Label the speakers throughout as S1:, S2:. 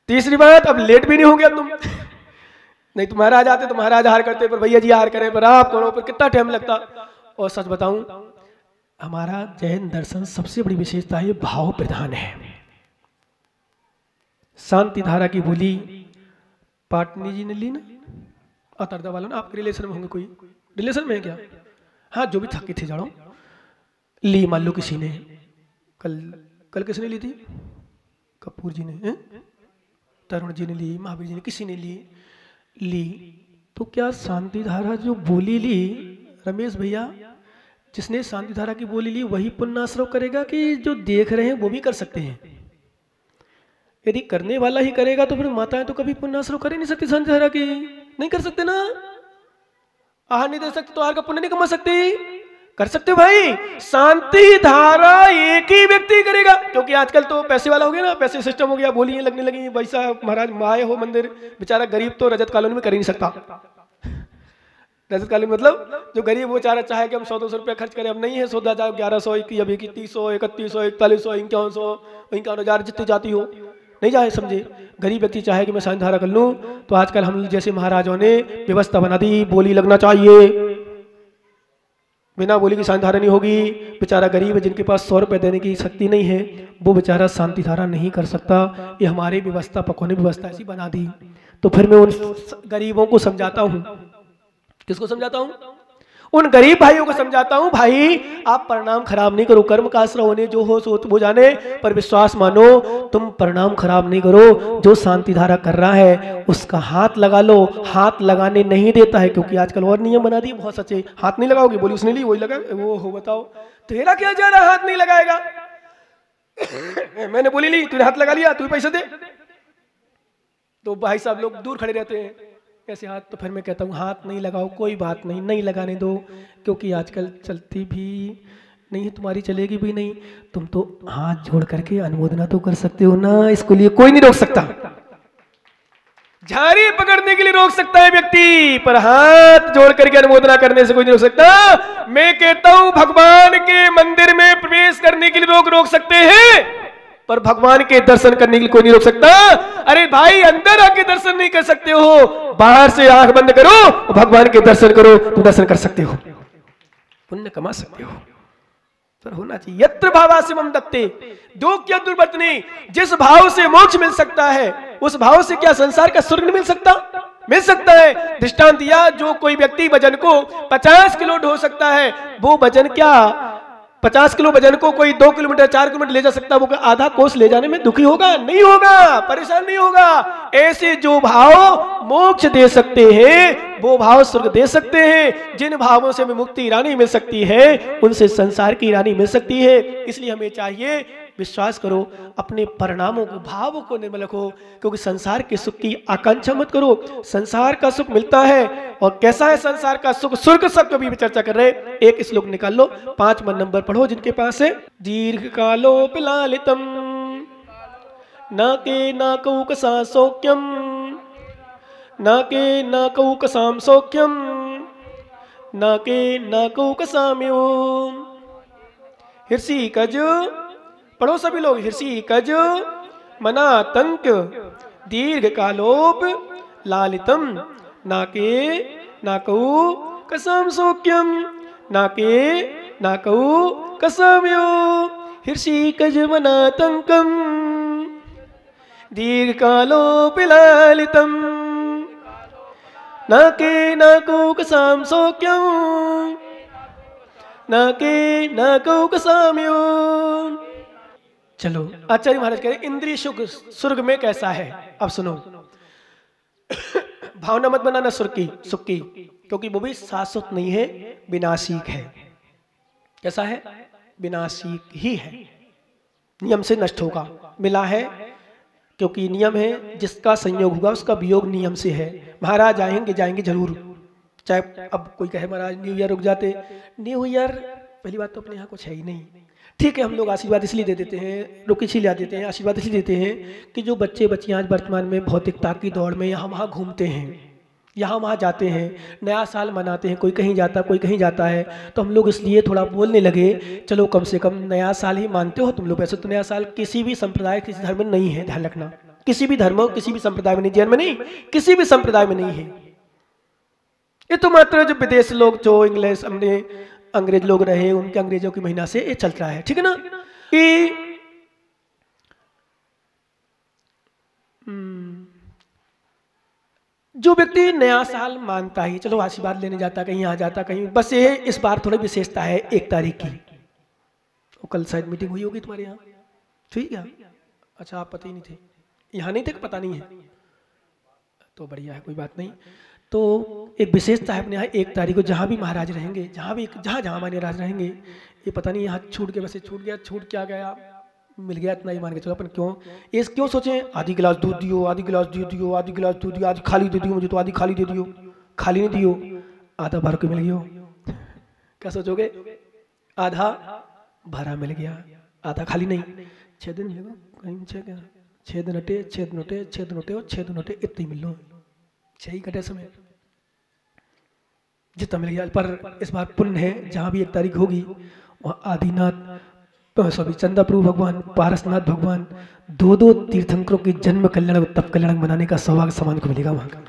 S1: तीसरी बात, अब लेट भी नहीं हो गया तुम। नहीं तो महाराज आते तो महाराज हार करते, पर भैया जी हार करें, पर आप करो, पर कितना टाइम लगता। और सच बताऊं, हमारा जैन दर्शन सबसे बड़ी विशेषता है भाव प्रधान है। शांति धारा की बोली पाटनी जी ने ली ना, अतरदा वाला ना, आपके रिलेशन में होंगे, कोई रिलेशन में है क्या? हाँ, जो भी थके थे जाओ ली, मान लो किसी ने कल किसने ली थी? कपूर जी ने, तरुण जी ने ली, महावीर जी ने, किसी ने ली तो क्या शांति धारा जो बोली ली, रमेश भैया जिसने शांति धारा की बोली ली वही पुण्याश्रव करेगा कि जो देख रहे हैं वो भी कर सकते हैं? यदि करने वाला ही करेगा तो फिर माताएं तो कभी पुण्याश्रव कर ही नहीं सकती, शांति धारा की नहीं कर सकते ना। आहार नहीं दे सकते तो आहार का पुण्य नहीं कमा सकते। कर सकते हो भाई, शांति धारा एक ही व्यक्ति करेगा, क्योंकि आजकल तो पैसे वाला हो गया ना, पैसे सिस्टम हो गया, बोलियां लगने लगी, वैसा महाराज आए हो मंदिर, बेचारा गरीब तो रजत कॉलोनी में कर ही नहीं सकता। रजत कॉलोनी मतलब जो गरीब वो बेचारा चाहे कि हम 100-200 रुपया खर्च करें, अब नहीं है, 100,000, 1100, 3100, 3100, 4100, 51,000 जितनी जाती हो नहीं जाए, समझे। गरीब व्यक्ति चाहे कि मैं शांति धारा कर लूं, तो आजकल हम जैसे महाराजों ने व्यवस्था बना दी, बोली लगना चाहिए, बिना बोली की शांति धारा नहीं होगी। बेचारा गरीब है, जिनके पास 100 रुपये देने की शक्ति नहीं है, वो बेचारा शांति धारा नहीं कर सकता। ये हमारे व्यवस्थापकों ने व्यवस्था ऐसी बना दी। तो फिर मैं उन गरीबों को समझाता हूँ, किसको समझाता हूँ? उन गरीब भाइयों को समझाता हूँ, भाई आप परिणाम खराब नहीं करो, कर्म का आश्रय होने जो हो सो वो जाने, पर विश्वास मानो, तुम परिणाम खराब नहीं करो। जो शांति धारा कर रहा है उसका हाथ लगा लो, हाथ लगाने नहीं देता है, क्योंकि आजकल और नियम बना दिए बहुत सच्चे, हाथ नहीं लगाओगे, बोली उसने ली वही लगा, वो हो बताओ तेरा क्या जा रहा, हाथ नहीं लगाएगा। मैंने बोली ली, तूने हाथ लगा लिया, तू पैसे दे, तो भाई साहब लोग दूर खड़े रहते हैं ऐसे हाथ। तो फिर मैं कहता हूँ हाथ नहीं लगाओ, कोई बात नहीं, नहीं लगाने दो, क्योंकि आजकल चलती भी नहीं है, तुम्हारी चलेगी भी नहीं, तुम तो हाथ जोड़ करके अनुमोदना तो कर सकते हो ना, इसके लिए कोई नहीं रोक सकता। झाड़ी पकड़ने के लिए रोक सकता है व्यक्ति, पर हाथ जोड़ करके अनुमोदना करने से कोई नहीं रोक सकता। मैं कहता हूं भगवान के मंदिर में प्रवेश करने के लिए लोग रोक सकते हैं, पर भगवान के दर्शन करने के लिए कोई नहीं रोक सकता। अरे भाई, अंदर आके दर्शन नहीं कर सकते हो, बाहर से आंख बंद करो, भगवान के दर्शन करो, तुम दर्शन कर सकते हो, पुण्य कमा सकते हो। पर होना चाहिए यत्र भावासिमं दत्ते, जो क्या दुर्वर्तने, जिस भाव से मोक्ष मिल सकता है उस भाव से क्या संसार का स्वर्ग मिल सकता? मिल सकता है। दृष्टांत दिया, जो कोई व्यक्ति वजन को 50 किलो ढो सकता है, वो वजन क्या 50 किलो वजन को कोई 2 किलोमीटर 4 किलोमीटर ले जा सकता है, वो आधा कोस ले जाने में दुखी होगा? नहीं होगा, परेशान नहीं होगा। ऐसे जो भाव मोक्ष दे सकते हैं वो भाव स्वर्ग दे सकते हैं। जिन भावों से हमें मुक्ति रानी मिल सकती है उनसे संसार की रानी मिल सकती है। इसलिए हमें चाहिए विश्वास करो, अपने परिणामों को, भावों को निर्मल रखो, क्योंकि संसार के सुख की आकांक्षा मत करो। संसार का सुख मिलता है, और कैसा है संसार का सुख, स्वर्ग सुख कभी भी चर्चा कर रहे। एक श्लोक निकाल लो, 5 नंबर पढ़ो जिनके पास है। दीर्घ कालोपलालितम नाके नाकौकसा सौख्यम, नाके नाकौकसाम सौख्यम, नाके नाकौकसाम्यो। हिर्षि कज पढ़ो सभी लोग। हिर्षि कज मनातंक दीर्घ कालोप लालितम, नाके नाकौ कसम सौख्यम, नाके नाकौ कसम्यो। हिर्षि कज मनातंकम दीर्घ कालोप लालितम, नाके नाकौ कसम सौख्यम, नाके नाकौ कसम्यो। चलो, आचार्य महाराज कह रहे इंद्रिय सुख स्वर्ग में कैसा है। अब सुनो, भावना मत बनाना सुख की, क्योंकि वो भी शाश्वत नहीं है, विनाशिक है। कैसा है? विनाशिक ही है, नियम से नष्ट होगा। मिला है क्योंकि नियम है, जिसका संयोग होगा उसका वियोग नियम से है। महाराज आएंगे जाएंगे जरूर, चाहे अब कोई कहे महाराज न्यू ईयर रुक जाते, न्यू ईयर पहली बात तो अपने यहाँ कुछ है ही नहीं। ठीक है, हम लोग आशीर्वाद इसलिए दे देते हैं, रुक इसलिए देते हैं, आशीर्वाद इसलिए देते हैं कि जो बच्चे बच्चियाँ आज वर्तमान में भौतिकता की दौड़ में यहाँ वहाँ घूमते हैं, यहाँ वहाँ जाते हैं, नया साल मनाते हैं, कोई कहीं जाता कोई कहीं जाता है, तो हम लोग इसलिए थोड़ा बोलने लगे, चलो कम से कम नया साल ही मानते हो तुम लोग। वैसे तो नया साल किसी भी संप्रदाय किसी धर्म में नहीं है, ध्यान रखना, किसी भी धर्म किसी भी संप्रदाय में नहीं, जैन में नहीं, किसी भी संप्रदाय में नहीं है। ये तो मात्र जो विदेश लोग जो इंग्लिश हमने अंग्रेज लोग रहे उनके अंग्रेजों की महीना से ये चल रहा है, ठीक है ना। कि जो व्यक्ति नया साल मानता है, चलो आशीर्वाद लेने जाता कहीं आ जाता कहीं, बस ये इस बार थोड़ी विशेषता है 1 तारीख की। तो कल शायद मीटिंग हुई होगी तुम्हारे यहाँ, ठीक है? अच्छा आप पता ही नहीं थे, यहाँ नहीं थे कि पता नहीं है, तो बढ़िया है, कोई बात नहीं। तो एक विशेषता है अपने यहाँ 1 तारीख को, जहाँ भी महाराज रहेंगे, जहाँ हमारे महाराज रहेंगे, ये पता नहीं यहाँ छूट के वैसे छूट गया, छूट क्या गया, मिल गया इतना ही मान के चलो। अपन क्यों सोचें आधी गिलास दूध दियो, आधी गिलास दूध दियो, आधी गिलास दूध दियो, आधी खाली दे दियो, मुझे तो आधी खाली दे दियो, खाली नहीं दियो, आधा भर के मिल गया। क्या सोचोगे? आधा भरा मिल गया, आधा खाली नहीं। 6 दिन मिलेगा कहीं, 6 दिन हटे, 6 दिन हटे, 6 दिन हटे और 6 दिन हटे, इतने ही मिल लो, 6 ही घटे समय जितना मिल गया। पर इस बार पुण्य है, जहाँ भी 1 तारीख होगी वहाँ आदिनाथ सॉरी चंदा प्रभु भगवान, पारसनाथ भगवान, 2 तीर्थंकरों की जन्म कल्याण तप कल्याण मनाने का सौभाग्य समान को मिलेगा वहां का।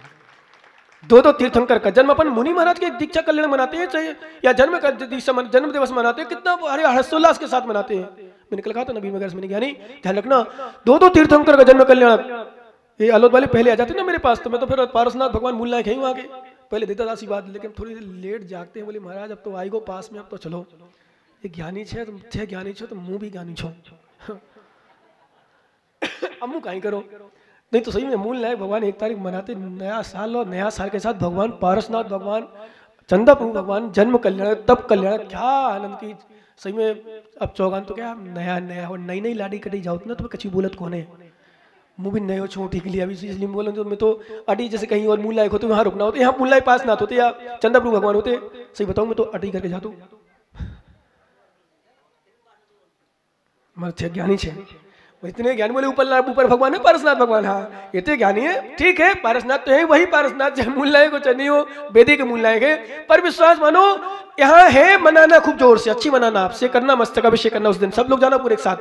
S1: 2 तीर्थंकर का जन्म, अपन मुनि महाराज के दीक्षा कल्याण मनाते हैं चाहिए या जन्म दिवस मनाते हैं, कितना हर्षोल्लास के साथ मनाते हैं। मैंने कल कहा था नबी मगर मैंने ज्ञानी ध्यान रखना, 2 तीर्थंकर का जन्म कल्याण। ये अलोद वाले पहले आ जाते ना मेरे पास, तो मैं तो फिर पारसनाथ भगवान मूल लायक है वहां के, पहले देता था आशीर्वाद, लेकिन थोड़ी लेट जागते हैं, बोले महाराज अब तो आई गो पास में, अब तो चलो ये ज्ञानी छे, तुम थे ज्ञानी छो तो मुंह भी ज्ञानी छो, अब मुंह कहीं करो। नहीं तो सही में मूल लायक भगवान 1 तारीख मनाते नया साल, और नया साल के साथ भगवान पारसनाथ भगवान, चंदा प्रभु भगवान, जन्म कल्याण तप कल्याण, क्या आनंद की सही में। अब चौगान तो क्या नया नया और नई नई लाड़ी कटी जाओ ना, तुम्हें कच्ची बोलत कौन है, मुँह भी नए हो छोटी के लिए अभी, इसलिए बोलो तो मैं तो अटी जैसे कहीं और मूल लायक होते वहाँ रुकना होते, यहाँ मूल लायक पास नाथ होते या चंदा प्रभु भगवान होते, सही बताऊँ मैं तो अटी करके जाता हूँ। ज्ञानी छे इतने ज्ञानी, बोले ऊपर भगवान है पारसनाथ भगवान, हाँ इतने ज्ञानी है, ठीक है पारसनाथ तो है, वही पारसनाथ चाहे मूल लायक हो चन्नी हो, वेदी के मूल लायक है, पर विश्वास मानो यहाँ है मनाना खूब जोर से, अच्छी मनाना, आपसे करना मस्तकाभिषेक करना, उस दिन सब लोग जाना पूरे एक साथ,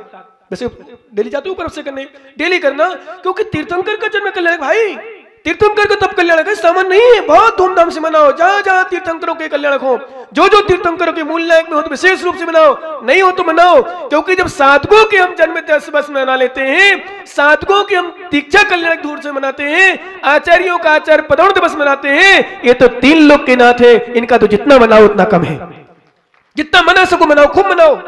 S1: वैसे डेली जाते हो ऊपर से करने, डेली करना, क्योंकि तीर्थंकर का जन्म कल्याण भाई, तीर्थंकर का तब कल्याण का सामान नहीं है, बहुत धूमधाम से मनाओ, जहां जहां तीर्थंकरों के कल्याणक हो, जो तीर्थंकरों के मूल लायक में हो तो विशेष रूप से मनाओ, नहीं हो तो मनाओ, क्योंकि जब साधकों के हम जन्म दिवस मना लेते हैं, साधकों के हम दीक्षा कल्याणक दूर से मनाते हैं, आचार्यों का आचार्य पदौन दिवस मनाते हैं, ये तो 3 लोग के नाथ है, इनका तो जितना मनाओ उतना कम है, जितना मना सको मनाओ, खूब मनाओ,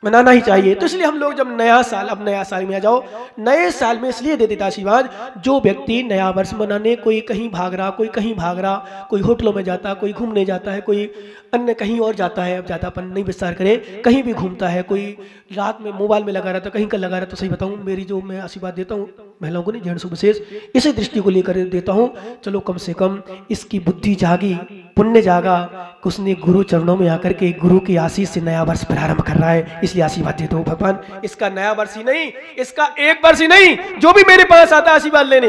S1: मनाना ही चाहिए। तो इसलिए हम लोग जब नया साल, अब नया साल में आ जाओ, नए साल में इसलिए दे देता आशीर्वाद, जो व्यक्ति नया वर्ष मनाने, कोई कहीं भाग रहा, कोई कहीं भाग रहा, कोई होटलों में जाता, कोई घूमने जाता है, कोई अन्य कहीं और जाता है, अब ज़्यादा अपन नहीं विस्तार करें, कहीं भी घूमता है, कोई रात में मोबाइल में लगा रहता, कहीं का लगा रहता, तो सही बताऊँ मेरी जो मैं आशीर्वाद देता हूँ महिलाओं को नहीं, जेंट्स को विशेष इसी दृष्टि को लेकर देता हूँ, चलो कम से कम इसकी बुद्धि जागी, पुण्य जागा, उसने गुरु चरणों में आकर के गुरु की आशीष से नया वर्ष प्रारंभ कर रहा है, इसलिए आशीर्वाद देता हूँ भगवान, इसका नया वर्ष ही नहीं, इसका 1 वर्ष ही नहीं, जो भी मेरे पास आता आशीर्वाद लेने,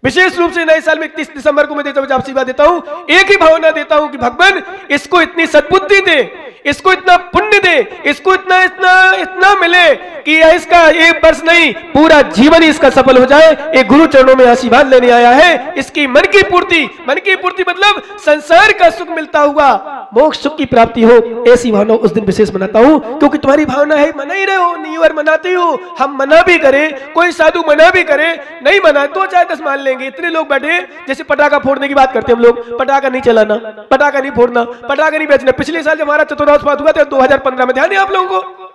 S1: विशेष रूप से नए साल में 31 दिसंबर को मैं आशीर्वाद देता हूं, एक ही भावना देता हूं कि भगवान इसको इतनी सद्बुद्धि दे, इसको इतना पुण्य दे, इसको इतना इतना इतना मिले कि इसका 1 वर्ष नहीं पूरा जीवन ही इसका सफल हो जाए। एक गुरु चरणों में आशीर्वाद लेने आया है, इसकी मन की पूर्ति मतलब संसार का सुख मिलता हुआ मोक्ष सुख की प्राप्ति हो, ऐसी भावना उस दिन विशेष मनाता हूं, क्योंकि तुम्हारी भावना है, मना ही रहे हो, न्यू ईयर मनाते हो, हम मना भी करें, कोई साधु मना भी करे, नहीं मना तो चाहे 10 मान लेंगे। इतने लोग बैठे जैसे पटाखा फोड़ने की बात करते हैं हम लोग, पटाखा नहीं चलाना, पटाखा नहीं फोड़ना, पटाखा नहीं बेचना। पिछले साल जब हमारा चतुर्थांश पाठ हुआ था 2015 में, ध्यान है आप लोगों को,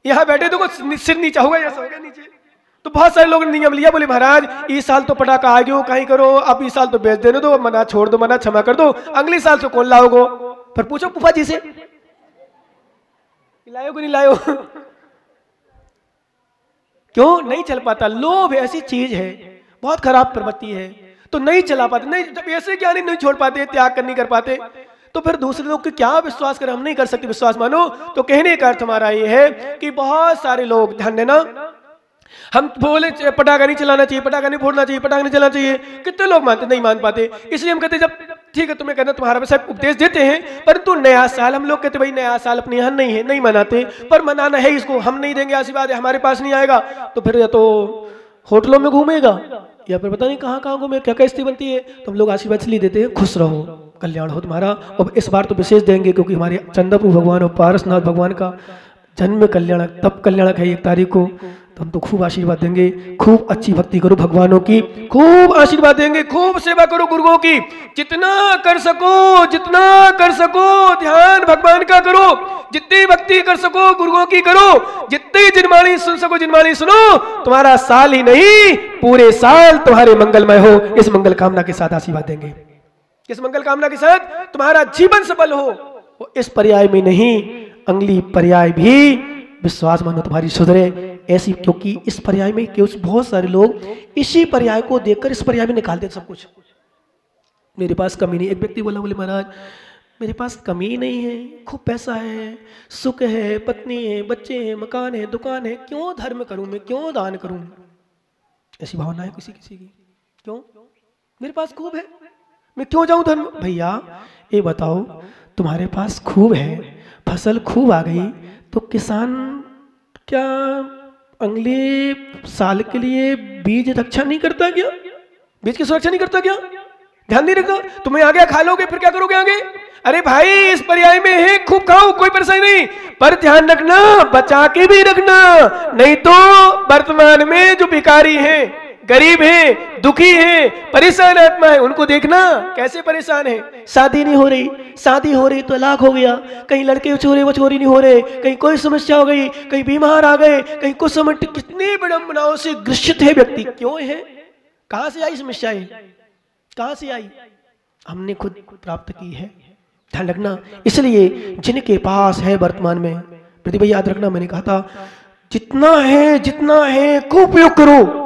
S1: यहाँ बैठे तो सिर नीचा होगा, ऐसा होगा नीचे, तो बहुत सारे लोगों ने नियम लिया, बोले महाराज इस साल तो पटाखा आ गयो, कहीं करो, अब इस साल तो बेच देने दो, मना छोड़ दो, मना क्षमा कर दो, अगले साल से कौन लाओगो? फिर पूछो फूफा जी से, लायो कि नहीं लायो? क्यों नहीं चल पाता? लोभ ऐसी चीज है, बहुत खराब प्रवृत्ति है, तो नहीं चला पाते, नहीं जब ऐसे ज्ञानी नहीं छोड़ पाते, त्याग कर नहीं कर पाते, तो फिर दूसरे लोग के क्या विश्वास करें? हम नहीं कर सकते विश्वास, मानो। तो कहने का अर्थ हमारा ये है कि बहुत सारे लोग, ध्यान देना, हम बोले पटाखा नहीं चलाना चाहिए, पटाखा नहीं फोड़ना चाहिए, पटाखा नहीं चलाना चाहिए, कितने लोग मानते, नहीं मान पाते। इसलिए हम कहते जब ठीक है तुम्हें कहना तुम्हारा वैसे उपदेश देते हैं, परंतु नया साल हम लोग कहते भाई नया साल अपने यहाँ नहीं है, नहीं मनाते, पर मनाना है इसको, हम नहीं देंगे आशीर्वाद, हमारे पास नहीं आएगा, तो फिर या तो होटलों में घूमेगा या फिर पता नहीं कहाँ कहाँ घूमे, क्या क्या स्थिति बनती है। तो हम लोग आशीर्वाद इसलिए देते हैं खुश रहो, कल्याण हो तुम्हारा। और इस बार तो विशेष देंगे क्योंकि हमारे चंद्रप्रभु भगवान और पारसनाथ भगवान का जन्म कल्याणक, तब कल्याणक है 1 तारीख को, तो हम तो खूब आशीर्वाद देंगे, खूब अच्छी भक्ति करो भगवानों की, खूब आशीर्वाद देंगे, खूब सेवा करो गुरुओं की, जितना कर सको, जितना कर सको ध्यान भगवान का करो, जितनी भक्ति कर सको गुरुओं की करो, जितनी जिनवाणी सुन सको जिनवाणी सुनो, तुम्हारा साल ही नहीं पूरे साल तुम्हारे मंगलमय हो, इस मंगल कामना के साथ आशीर्वाद देंगे, इस मंगल कामना के साथ तुम्हारा जीवन सफल हो। इस पर्याय में नहीं, अगली पर्याय भी विश्वास मानो तुम्हारी सुधरे ऐसी, क्योंकि इस पर्याय में बहुत सारे लोग इसी पर्याय को देखकर इस पर्याय में निकाल देते सब कुछ। मेरे पास कमी नहीं, एक व्यक्ति बोला, बोले महाराज मेरे पास कमी नहीं है, खूब पैसा है, सुख है, पत्नी है, बच्चे हैं, मकान है, दुकान है, क्यों धर्म करूं मैं, क्यों दान करूं, ऐसी भावना है किसी किसी की। क्यों, मेरे पास खूब है, मैं क्यों जाऊं धर्म। भैया ये बताओ, तुम्हारे पास खूब है, फसल खूब आ गई, तो किसान क्या अगले साल के लिए बीज रक्षा नहीं करता क्या, बीज की सुरक्षा नहीं करता क्या, ध्यान नहीं रखता, तुम्हें आ गया खा लोगे फिर क्या करोगे आगे। अरे भाई इस पर्याय में है खूब खाओ, कोई परेशानी नहीं, पर ध्यान रखना, बचा के भी रखना, नहीं तो वर्तमान में जो भिखारी हैं, गरीब है, दुखी है, परेशान आत्मा है, उनको देखना कैसे परेशान है। शादी नहीं हो रही, शादी हो रही तो तलाक हो गया, कहीं लड़के छोरे वो छोरी नहीं हो रहे, कहीं कोई समस्या हो गई, कहीं बीमार आ गए, कहीं कुछ समझ, कितनी विडंबनाओं से ग्रसित है व्यक्ति। क्यों है, कहां से आई समस्या, कहां से आई, हमने खुद प्राप्त की है, ध्यान रखना। इसलिए जिनके पास है वर्तमान में, प्रतिभा याद रखना, मैंने कहा था जितना है खूब उपयोग करो,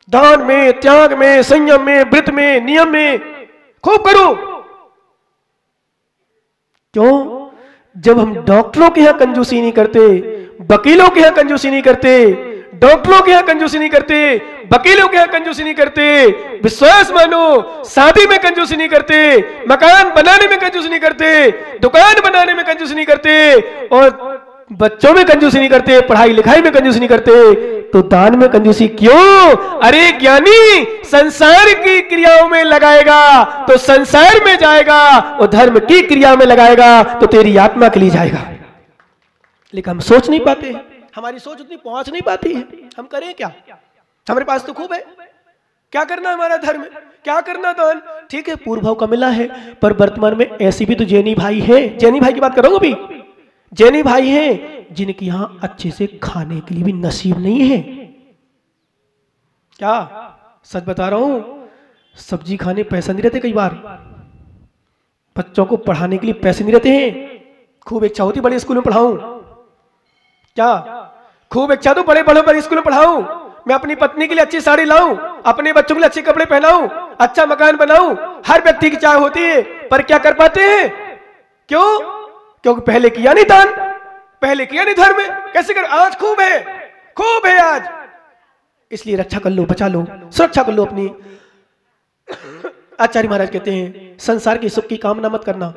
S1: दान में, त्याग में, संयम में, व्रत में, नियम में खूब करो। क्यों, जब हम डॉक्टरों के यहां कंजूसी नहीं करते, वकीलों के यहां कंजूसी नहीं करते, डॉक्टरों के यहां कंजूसी नहीं करते, वकीलों के यहां कंजूसी नहीं करते, विश्वास मानो शादी में कंजूसी नहीं करते, मकान बनाने में कंजूसी नहीं करते, दुकान बनाने में कंजूसी नहीं करते, और बच्चों में कंजूसी नहीं करते, पढ़ाई लिखाई में कंजूसी नहीं करते, तो दान में कंजूसी क्यों। अरे ज्ञानी संसार की क्रियाओं में लगाएगा तो संसार में जाएगा, और धर्म की क्रिया में लगाएगा तो तेरी आत्मा के लिए जाएगा। लेकिन हम सोच नहीं पाते, हमारी सोच उतनी पहुंच नहीं पाती है, हम करें क्या। हमारे पास तो खूब है, क्या करना हमारा धर्म, क्या करना दान, ठीक है पूर्व भाव का मिला है, पर वर्तमान में ऐसी भी तो जैनी भाई है, जैनी भाई की बात करोगे अभी, जैनी भाई हैं जिनके यहां अच्छे से खाने के लिए भी नसीब नहीं है। क्या सच बता रहा हूं, सब्जी खाने पैसा नहीं रहते, कई बार बच्चों को पढ़ाने के लिए पैसे नहीं रहते हैं। खूब इच्छा होती बड़े स्कूल में पढ़ाऊं, क्या खूब इच्छा तो बड़े बड़े स्कूल में पढ़ाऊं, मैं अपनी पत्नी के लिए अच्छी साड़ी लाऊं, अपने बच्चों के लिए अच्छे कपड़े पहनाऊं, अच्छा मकान बनाऊं, हर व्यक्ति की चाह होती है, पर क्या कर पाते हैं। क्यों, क्योंकि पहले किया नहीं दान, पहले किया नहीं धर्म, कैसे कर, आज खूब है आज, इसलिए रक्षा कर लो, बचा लो, सुरक्षा कर लो अपनी। आचार्य महाराज कहते हैं संसार की सुख की कामना मत करना,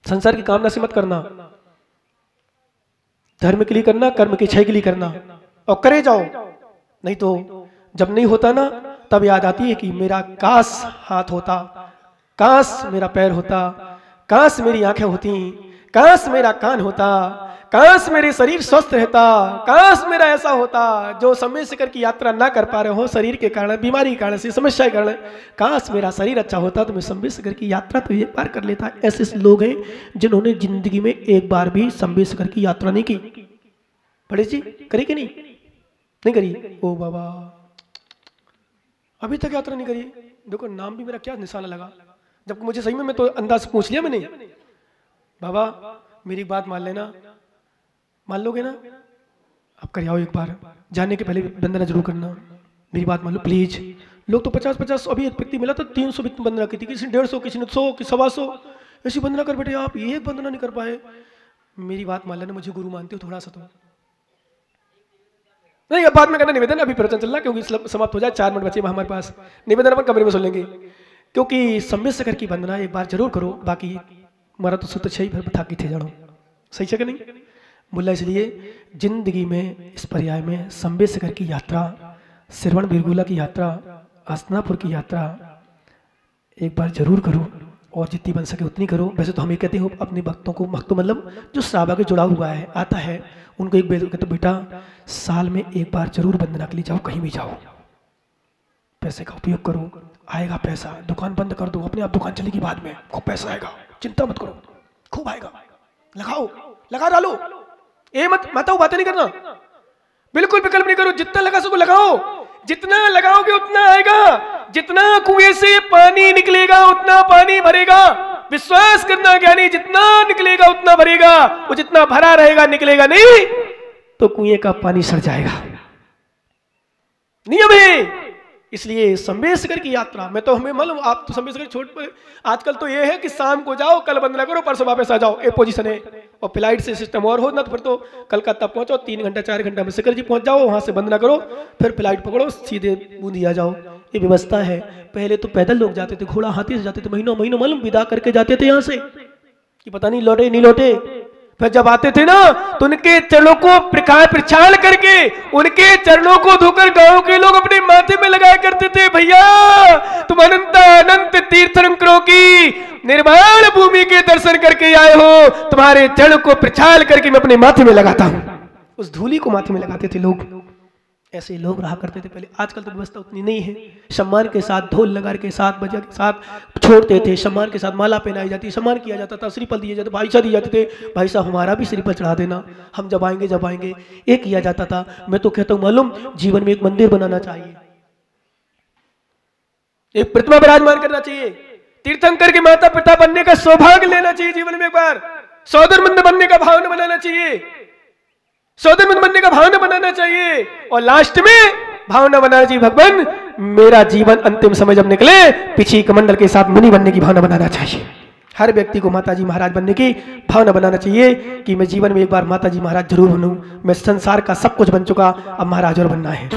S1: संसार की कामना से मत करना, धर्म के लिए करना, कर्म के क्षय के लिए करना, और करे जाओ। नहीं तो जब नहीं होता ना, तब याद आती है कि मेरा काश हाथ होता, काश मेरा पैर होता, काश मेरी आंखें होती, काश मेरा कान होता, काश मेरे शरीर स्वस्थ रहता, काश मेरा ऐसा होता, जो समय शिखर की यात्रा ना कर पा रहे हो शरीर के कारण, बीमारी के कारण से, समस्या के कारण, काश मेरा शरीर अच्छा होता तो मैं समय शिखर की यात्रा तो एक बार कर लेता। ऐसे लोग हैं जिन्होंने जिंदगी में एक बार भी समय शिखर की यात्रा नहीं की। बड़े जी करी कि नहीं करी, ओ बाबा अभी तक यात्रा नहीं करी। देखो नाम भी मेरा क्या निशाना लगा, जब मुझे सही में, मैं तो अंदाज पूछ लिया मैंने, बाबा मेरी बात मान लेना, मान लोगे ना, आप कर आओ एक बार, जाने के पहले वंदना जरूर करना, मेरी बात मान लो प्लीज। लोग तो 50-50, अभी एक व्यक्ति मिला तो 300 वंदना की थी, किसी ने 150, किसी ने 100, किसी 125 ऐसी वंदना कर बैठे, आप एक वंदना नहीं कर पाए। मेरी बात मान लेना, मुझे गुरु मानते हो थोड़ा सा तो नहीं, अब बाद में करना निवेदन, अभी प्रवचन चल रहा क्योंकि समाप्त हो जाए, 4 मिनट बचे हमारे पास, निवेदन अपन कमरे में सुन लेंगे। क्योंकि संबित सागर की वंदना एक बार जरूर करो, बाकी हमारा तो सुत छही फिर बता की थे जानो, सही है कि नहीं बोला। इसलिए जिंदगी में इस पर्याय में संबित सागर की यात्रा, श्रवण बेलगोला की यात्रा, हस्तिनापुर की यात्रा एक बार जरूर करो और जितनी बन सके उतनी करो। वैसे तो हम ये कहते हैं अपने भक्तों को, भक्तों मतलब जो श्रावा के जुड़ा हुआ है आता है उनको एक कहते तो बेटा साल में एक बार जरूर वंदना के लिए जाओ, कहीं भी जाओ, पैसे का उपयोग करो, आएगा पैसा, दुकान बंद कर दो, अपने आप दुकान चलेगी बाद में, खूब पैसा आएगा, चिंता मत करो, खूब आएगा, लगाओ, लगा डालो, ये मत माताओं बातें नहीं करना, बिल्कुल विकल्प नहीं करो, जितना लगा सको लगाओ, जितना लगाओगे उतना आएगा, जितना कुएं से पानी निकलेगा उतना पानी भरेगा, विश्वास करना ज्ञानी, जितना निकलेगा उतना भरेगा, वो जितना भरा रहेगा निकलेगा नहीं तो कुएं का पानी सड़ जाएगा, नियम है। इसलिए संबित सागर की यात्रा में तो हमें मालूम, आप तो संबित सागर छोड़ पर आजकल तो ये है कि शाम को जाओ, कल वंदना करो, परसों वापस आ जाओ, ये पोजीशन है। और फ्लाइट से सिस्टम और हो ना तो फिर तो कलकत्ता पहुंचो, 3 घंटा 4 घंटा में सागर जी पहुंच जाओ, वहां से वंदना करो, फिर फ्लाइट पकड़ो सीधे बूंदी आ जाओ, ये व्यवस्था है। पहले तो पैदल लोग जाते थे, घोड़ा हाथी से जाते थे, महीनों महीनों मालूम विदा करके जाते थे यहाँ से कि पता नहीं लौटे नहीं लौटे। फिर जब आते थे ना तो उनके चरणों को प्रक्षाल करके उनके चरणों को धोकर गांव के लोग अपने माथे में लगाया करते थे, भैया तुम अनंत अनंत तीर्थंकरों की निर्माण भूमि के दर्शन करके आए हो, तुम्हारे चरण को प्रक्षाल करके मैं अपने माथे में लगाता हूं। उस धूली को माथे में लगाते थे लोग, ऐसे लोग रहा करते थे पहले। आजकल तो व्यवस्था उतनी नहीं है, सम्मान के साथ ढोल नगाड़े के साथ बजा के साथ छोड़ते थे, सम्मान के साथ माला पहनाई जाती, सम्मान किया जाता था, श्रीफल दिए जाते, भाईसा दिए जाते थे, भाई साहब हमारा भी श्रीफल चढ़ा देना, हम जब आएंगे ये किया जाता था। मैं तो कहता हूँ मालूम जीवन में एक मंदिर बनाना चाहिए, एक प्रतिमा विराजमान करना चाहिए, तीर्थंकर के माता पिता बनने का सौभाग्य लेना चाहिए जीवन में, एक बार सौदरमंद बनने का भावना बनाना चाहिए, सौदरमंद बनने का भावना बनाना चाहिए, और लास्ट में भावना बनाना चाहिए भगवान मेरा जीवन अंतिम समय जब निकले पीछे कमंडल के साथ मुनि बनने की भावना बनाना चाहिए। हर व्यक्ति को माताजी महाराज बनने की भावना बनाना चाहिए कि मैं जीवन में एक बार माताजी महाराज जरूर बनूं, मैं संसार का सब कुछ बन चुका, अब महाराज और बनना है।